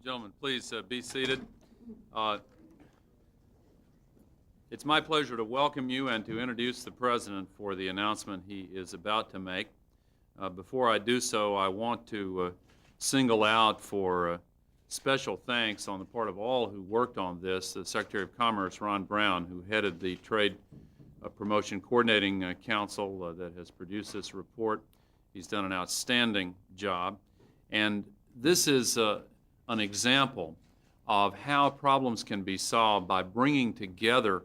Gentlemen, please be seated. It's my pleasure to welcome you and to introduce the President for the announcement he is about to make. Before I do so, I want to single out for special thanks on the part of all who worked on this, the Secretary of Commerce, Ron Brown, who headed the Trade Promotion Coordinating Council that has produced this report. He's done an outstanding job. And this is an example of how problems can be solved by bringing together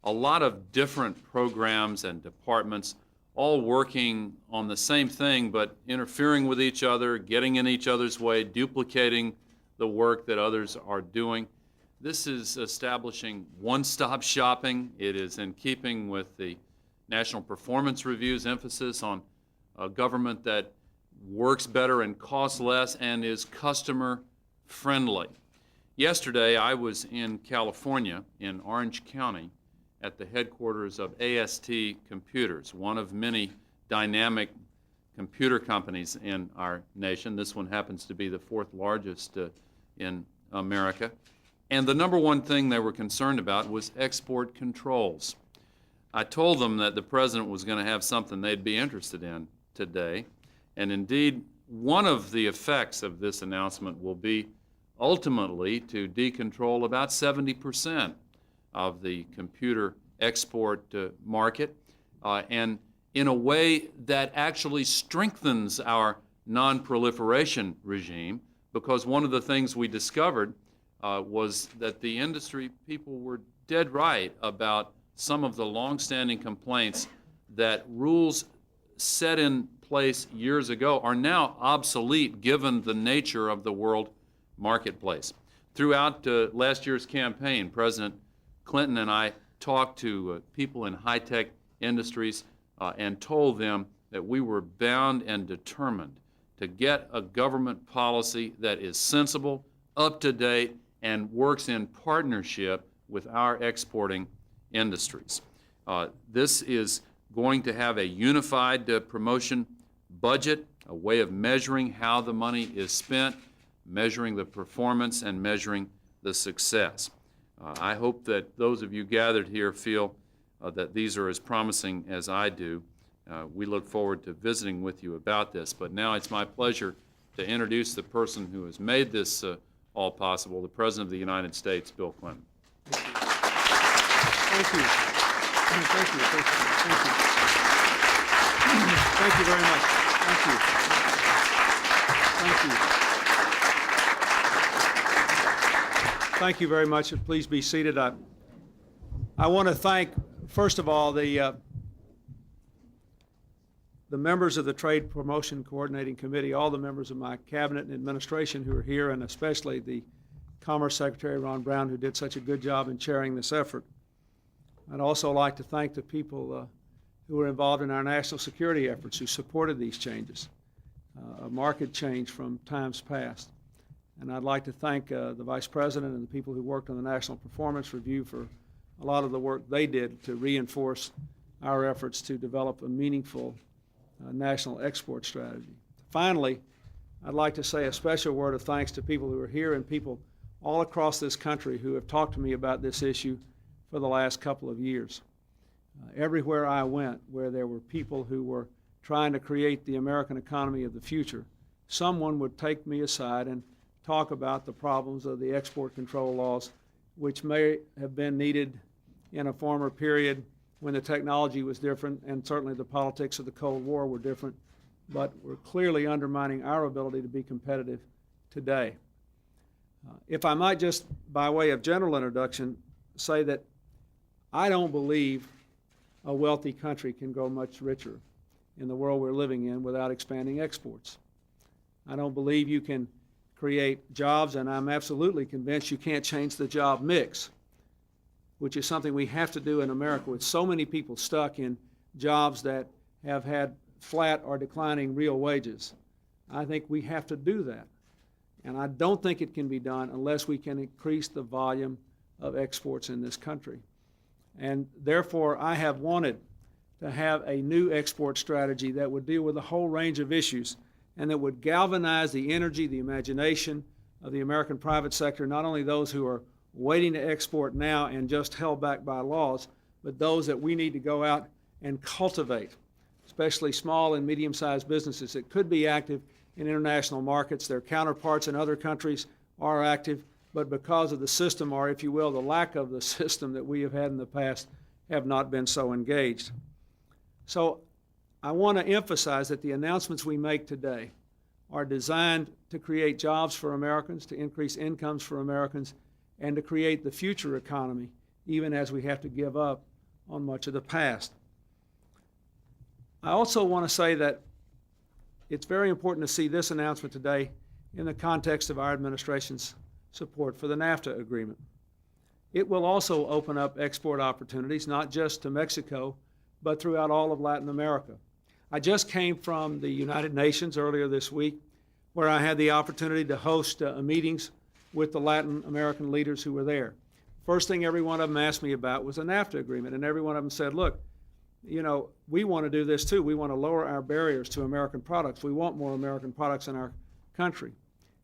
a lot of different programs and departments all working on the same thing but interfering with each other, getting in each other's way, duplicating the work that others are doing. This is establishing one-stop shopping. It is in keeping with the National Performance Review's emphasis on a government that works better and costs less and is customer friendly. Yesterday I was in California, in Orange County, at the headquarters of AST Computers, one of many dynamic computer companies in our nation. This one happens to be the fourth largest in America. And the number one thing they were concerned about was export controls. I told them that the President was going to have something they'd be interested in today. And indeed, one of the effects of this announcement will be ultimately to decontrol about 70% of the computer export market, and in a way that actually strengthens our non-proliferation regime, because one of the things we discovered was that the industry people were dead right about some of the long-standing complaints that rules set in place years ago are now obsolete given the nature of the world marketplace. Throughout last year's campaign, President Clinton and I talked to people in high-tech industries and told them that we were bound and determined to get a government policy that is sensible, up-to-date, and works in partnership with our exporting industries. This is going to have a unified promotion budget, a way of measuring how the money is spent, measuring the performance, and measuring the success. I hope that those of you gathered here feel that these are as promising as I do. We look forward to visiting with you about this. But now it's my pleasure to introduce the person who has made this all possible, the President of the United States, Bill Clinton. Thank you. Thank you. Thank you. Thank you. Thank you very much. Thank you. Thank you. Thank you very much, and please be seated. I want to thank, first of all, the members of the Trade Promotion Coordinating Committee, all the members of my cabinet and administration who are here, and especially the Commerce Secretary, Ron Brown, who did such a good job in chairing this effort. I'd also like to thank the people who were involved in our national security efforts, who supported these changes, a marked change from times past. And I'd like to thank the Vice President and the people who worked on the National Performance Review for a lot of the work they did to reinforce our efforts to develop a meaningful national export strategy. Finally, I'd like to say a special word of thanks to people who are here and people all across this country who have talked to me about this issue for the last couple of years. Everywhere I went where there were people who were trying to create the American economy of the future, someone would take me aside and talk about the problems of the export control laws, which may have been needed in a former period when the technology was different and certainly the politics of the Cold War were different, but were clearly undermining our ability to be competitive today. If I might just, by way of general introduction, say that I don't believe a wealthy country can grow much richer in the world we're living in without expanding exports. I don't believe you can create jobs, and I'm absolutely convinced you can't change the job mix, which is something we have to do in America with so many people stuck in jobs that have had flat or declining real wages. I think we have to do that. And I don't think it can be done unless we can increase the volume of exports in this country. And therefore, I have wanted to have a new export strategy that would deal with a whole range of issues and that would galvanize the energy, the imagination of the American private sector, not only those who are waiting to export now and just held back by laws, but those that we need to go out and cultivate, especially small and medium-sized businesses that could be active in international markets. Their counterparts in other countries are active, but because of the system, or if you will, the lack of the system that we have had in the past, have not been so engaged. So I want to emphasize that the announcements we make today are designed to create jobs for Americans, to increase incomes for Americans, and to create the future economy, even as we have to give up on much of the past. I also want to say that it's very important to see this announcement today in the context of our administration's support for the NAFTA agreement. It will also open up export opportunities, not just to Mexico, but throughout all of Latin America. I just came from the United Nations earlier this week, where I had the opportunity to host meetings with the Latin American leaders who were there. First thing every one of them asked me about was the NAFTA agreement, and every one of them said, look, you know, we want to do this too. We want to lower our barriers to American products. We want more American products in our country.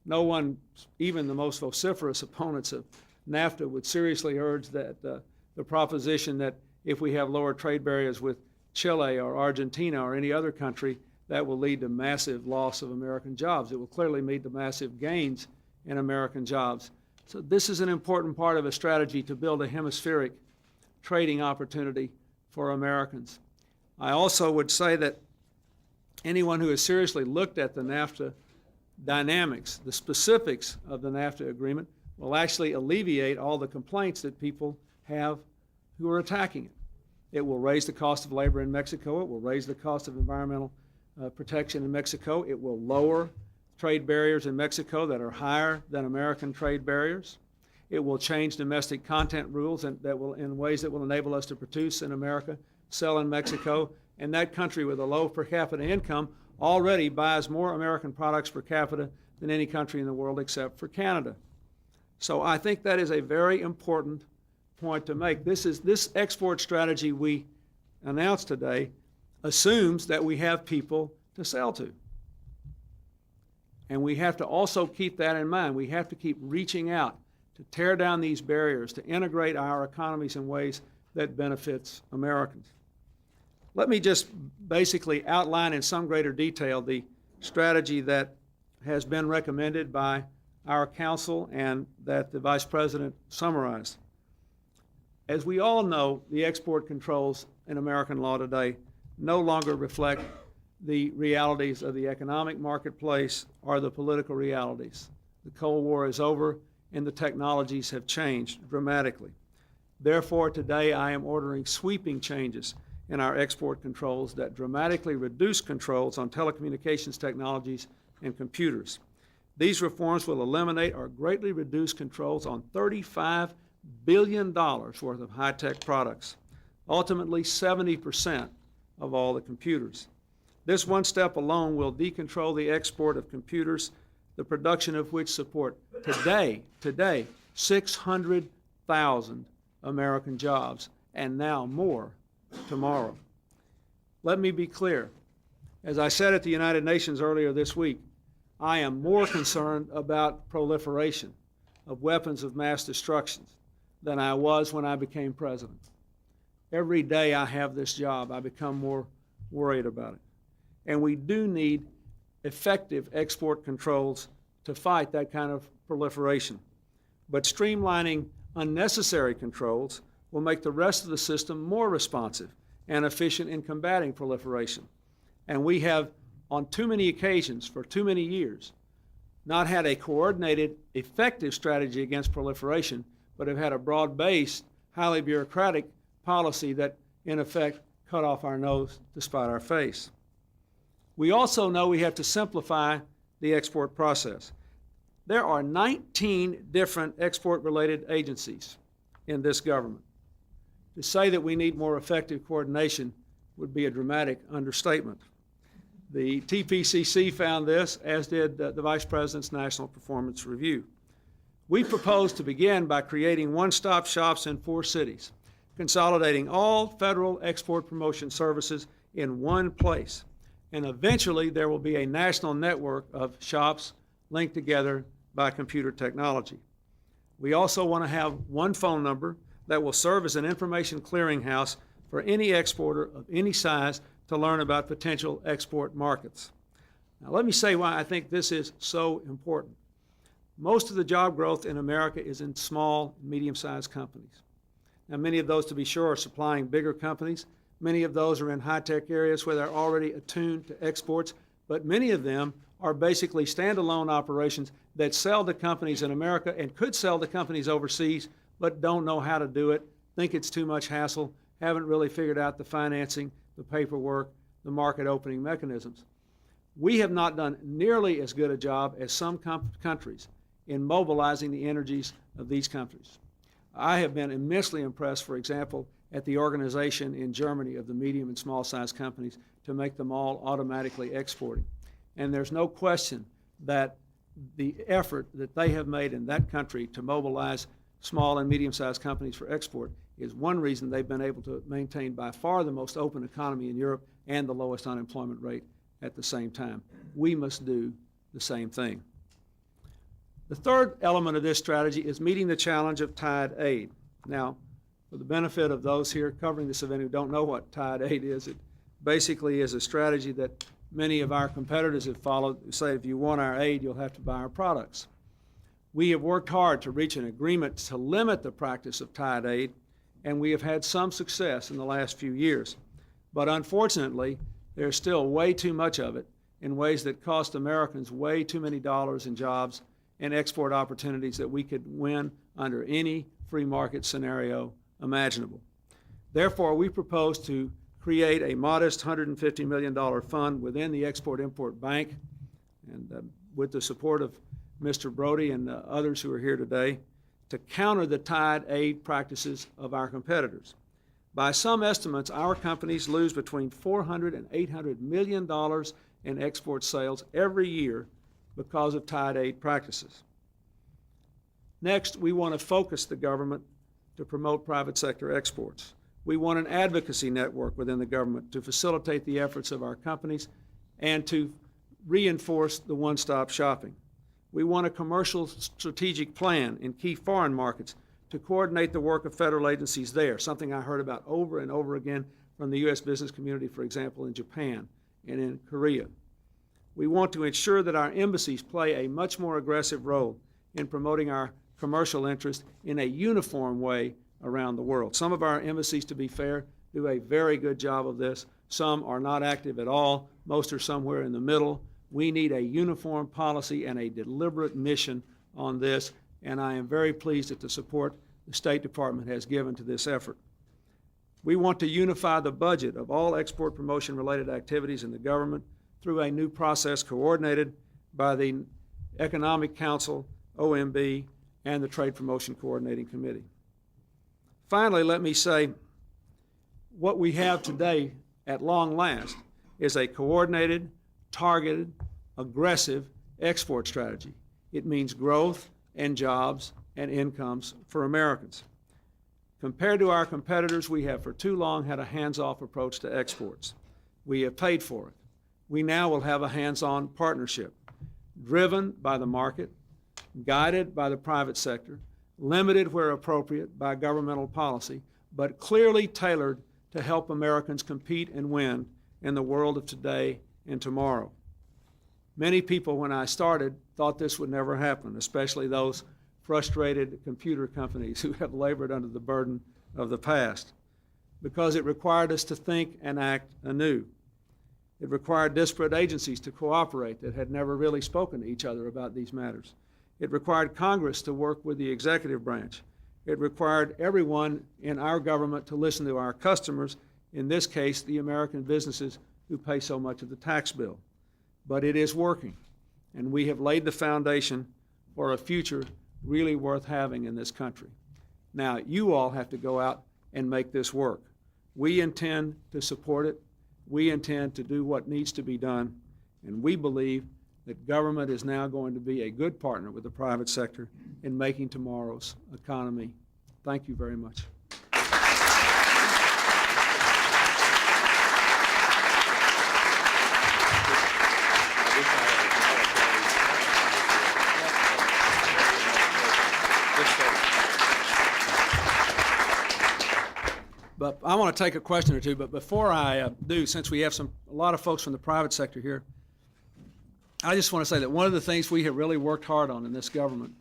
No one, even the most vociferous opponents of NAFTA, would seriously urge that the proposition that if we have lower trade barriers with Chile or Argentina or any other country, that will lead to massive loss of American jobs. It will clearly lead to massive gains in American jobs. So this is an important part of a strategy to build a hemispheric trading opportunity for Americans. I also would say that anyone who has seriously looked at the NAFTA dynamics, the specifics of the NAFTA agreement, will actually alleviate all the complaints that people have who are attacking it. It will raise the cost of labor in Mexico. It will raise the cost of environmental protection in Mexico. It will lower trade barriers in Mexico that are higher than American trade barriers. It will change domestic content rules in ways that will enable us to produce in America, sell in Mexico, and that country with a low per capita income already buys more American products per capita than any country in the world except for Canada. So I think that is a very important point to make. This export strategy we announced today assumes that we have people to sell to. And we have to also keep that in mind. We have to keep reaching out to tear down these barriers, to integrate our economies in ways that benefits Americans. Let me just basically outline in some greater detail the strategy that has been recommended by our council and that the Vice President summarized. As we all know, the export controls in American law today no longer reflect the realities of the economic marketplace or the political realities. The Cold War is over and the technologies have changed dramatically. Therefore, today I am ordering sweeping changes in our export controls that dramatically reduce controls on telecommunications technologies and computers. These reforms will eliminate or greatly reduce controls on $35 billion worth of high-tech products, ultimately 70% of all the computers. This one step alone will decontrol the export of computers, the production of which support today 600,000 American jobs, and now more tomorrow. Let me be clear. As I said at the United Nations earlier this week, I am more concerned about proliferation of weapons of mass destruction than I was when I became president. Every day I have this job, I become more worried about it. And we do need effective export controls to fight that kind of proliferation. But streamlining unnecessary controls will make the rest of the system more responsive and efficient in combating proliferation. And we have, on too many occasions, for too many years, not had a coordinated, effective strategy against proliferation, but have had a broad-based, highly bureaucratic policy that, in effect, cut off our nose to spite our face. We also know we have to simplify the export process. There are 19 different export-related agencies in this government. To say that we need more effective coordination would be a dramatic understatement. The TPCC found this, as did the Vice President's National Performance Review. We propose to begin by creating one-stop shops in 4 cities, consolidating all federal export promotion services in one place. And eventually there will be a national network of shops linked together by computer technology. We also want to have one phone number that will serve as an information clearinghouse for any exporter of any size to learn about potential export markets. Now, let me say why I think this is so important. Most of the job growth in America is in small and medium-sized companies. Now, many of those, to be sure, are supplying bigger companies. Many of those are in high-tech areas where they're already attuned to exports, but many of them are basically standalone operations that sell to companies in America and could sell to companies overseas, but don't know how to do it, think it's too much hassle, haven't really figured out the financing, the paperwork, the market opening mechanisms. We have not done nearly as good a job as some countries in mobilizing the energies of these countries. I have been immensely impressed, for example, at the organization in Germany of the medium and small size companies to make them all automatically exporting. And there's no question that the effort that they have made in that country to mobilize small and medium-sized companies for export is one reason they've been able to maintain by far the most open economy in Europe and the lowest unemployment rate at the same time. We must do the same thing. The third element of this strategy is meeting the challenge of tied aid. Now, for the benefit of those here covering this event who don't know what tied aid is, it basically is a strategy that many of our competitors have followed, who say if you want our aid, you'll have to buy our products. We have worked hard to reach an agreement to limit the practice of tied aid, and we have had some success in the last few years. But unfortunately, there's still way too much of it in ways that cost Americans way too many dollars in jobs and export opportunities that we could win under any free market scenario imaginable. Therefore, we propose to create a modest $150 million fund within the Export-Import Bank, and with the support of Mr. Brody and others who are here today, to counter the tied aid practices of our competitors. By some estimates, our companies lose between $400 and $800 million in export sales every year because of tied aid practices. Next, we want to focus the government to promote private sector exports. We want an advocacy network within the government to facilitate the efforts of our companies and to reinforce the one-stop shopping. We want a commercial strategic plan in key foreign markets to coordinate the work of federal agencies there, something I heard about over and over again from the U.S. business community, for example, in Japan and in Korea. We want to ensure that our embassies play a much more aggressive role in promoting our commercial interests in a uniform way around the world. Some of our embassies, to be fair, do a very good job of this. Some are not active at all. Most are somewhere in the middle. We need a uniform policy and a deliberate mission on this, and I am very pleased at the support the State Department has given to this effort. We want to unify the budget of all export promotion-related activities in the government through a new process coordinated by the Economic Council, OMB, and the Trade Promotion Coordinating Committee. Finally, let me say what we have today, at long last, is a coordinated, targeted, aggressive export strategy. It means growth and jobs and incomes for Americans. Compared to our competitors, we have for too long had a hands-off approach to exports. We have paid for it. We now will have a hands-on partnership, driven by the market, guided by the private sector, limited where appropriate by governmental policy, but clearly tailored to help Americans compete and win in the world of today and tomorrow. Many people, when I started, thought this would never happen, especially those frustrated computer companies who have labored under the burden of the past, because it required us to think and act anew. It required disparate agencies to cooperate that had never really spoken to each other about these matters. It required Congress to work with the executive branch. It required everyone in our government to listen to our customers, in this case, the American businesses who pay so much of the tax bill. But it is working, and we have laid the foundation for a future really worth having in this country. Now, you all have to go out and make this work. We intend to support it. We intend to do what needs to be done, and we believe that government is now going to be a good partner with the private sector in making tomorrow's economy. Thank you very much. I want to take a question or two, but before I do, since we have a lot of folks from the private sector here, I just want to say that one of the things we have really worked hard on in this government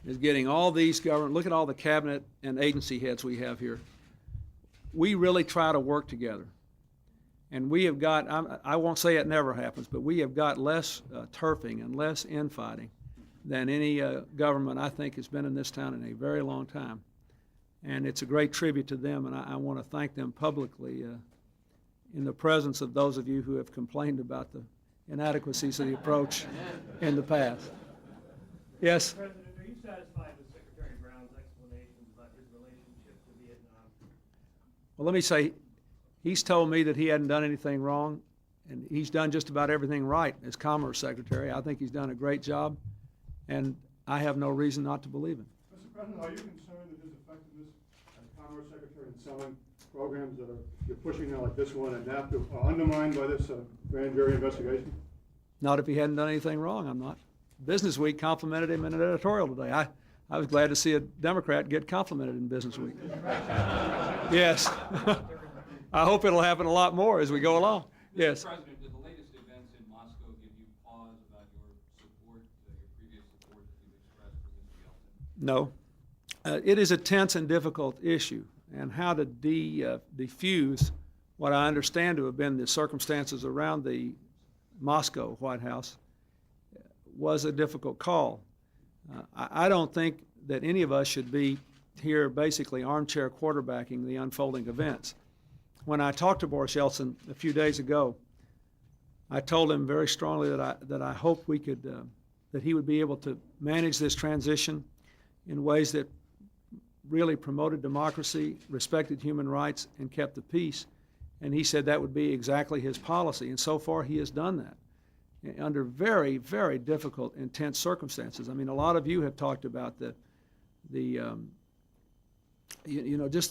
is getting all these government, look at all the cabinet and agency heads we have here. We really try to work together. And we have got, I won't say it never happens, but we have got less turfing and less infighting than any government I think has been in this town in a very long time. And it's a great tribute to them, and I want to thank them publicly in the presence of those of you who have complained about the inadequacies of the approach in the past. Yes? President, are you satisfied with Secretary Brown's explanations about his relationship to Vietnam? Well, let me say, he's told me that he hadn't done anything wrong, and he's done just about everything right as Commerce Secretary. I think he's done a great job, and I have no reason not to believe him. Mr. President, are you concerned that his effectiveness as Commerce Secretary in selling programs that you're pushing now, like this one and NAFTA, are undermined by this grand jury investigation? Not if he hadn't done anything wrong, I'm not. Business Week complimented him in an editorial today. I was glad to see a Democrat get complimented in Business Week. Yes. I hope it'll happen a lot more as we go along. Yes. Mr. President, did the latest events in Moscow give you pause about your support, your previous support that you've expressed for Mr. Yeltsin? No. It is a tense and difficult issue, and how to defuse what I understand to have been the circumstances around the Moscow White House was a difficult call. I don't think that any of us should be here basically armchair quarterbacking the unfolding events. When I talked to Boris Yeltsin a few days ago, I told him very strongly that I hoped we could, that he would be able to manage this transition in ways that really promoted democracy, respected human rights, and kept the peace. And he said that would be exactly his policy. And so far, he has done that under very, very difficult, intense circumstances. I mean, a lot of you have talked about just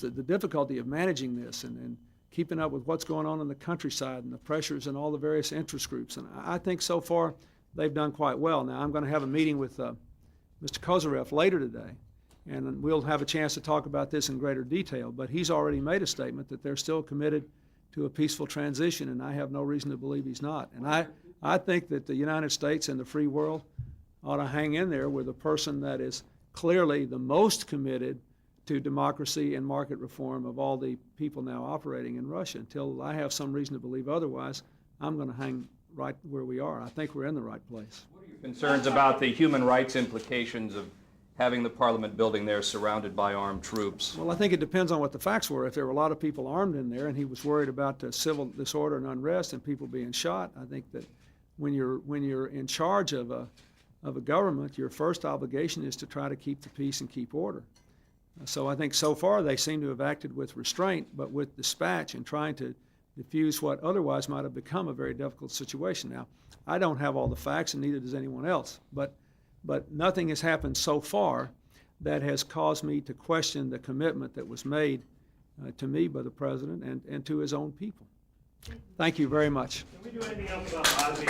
the difficulty of managing this and keeping up with what's going on in the countryside and the pressures and all the various interest groups. And I think so far they've done quite well. Now, I'm going to have a meeting with Mr. Kozyrev later today, and we'll have a chance to talk about this in greater detail. But he's already made a statement that they're still committed to a peaceful transition, and I have no reason to believe he's not. And I think that the United States and the free world ought to hang in there with a person that is clearly the most committed to democracy and market reform of all the people now operating in Russia. Until I have some reason to believe otherwise, I'm going to hang right where we are. I think we're in the right place. What are your concerns about the human rights implications of having the Parliament building there surrounded by armed troops? Well, I think it depends on what the facts were. If there were a lot of people armed in there and he was worried about civil disorder and unrest and people being shot, I think that when you're in charge of a government, your first obligation is to try to keep the peace and keep order. So I think so far they seem to have acted with restraint, but with dispatch and trying to diffuse what otherwise might have become a very difficult situation. Now, I don't have all the facts, and neither does anyone else, but nothing has happened so far that has caused me to question the commitment that was made to me by the President and to his own people. Thank you very much. Can we do anything else about Bosnia?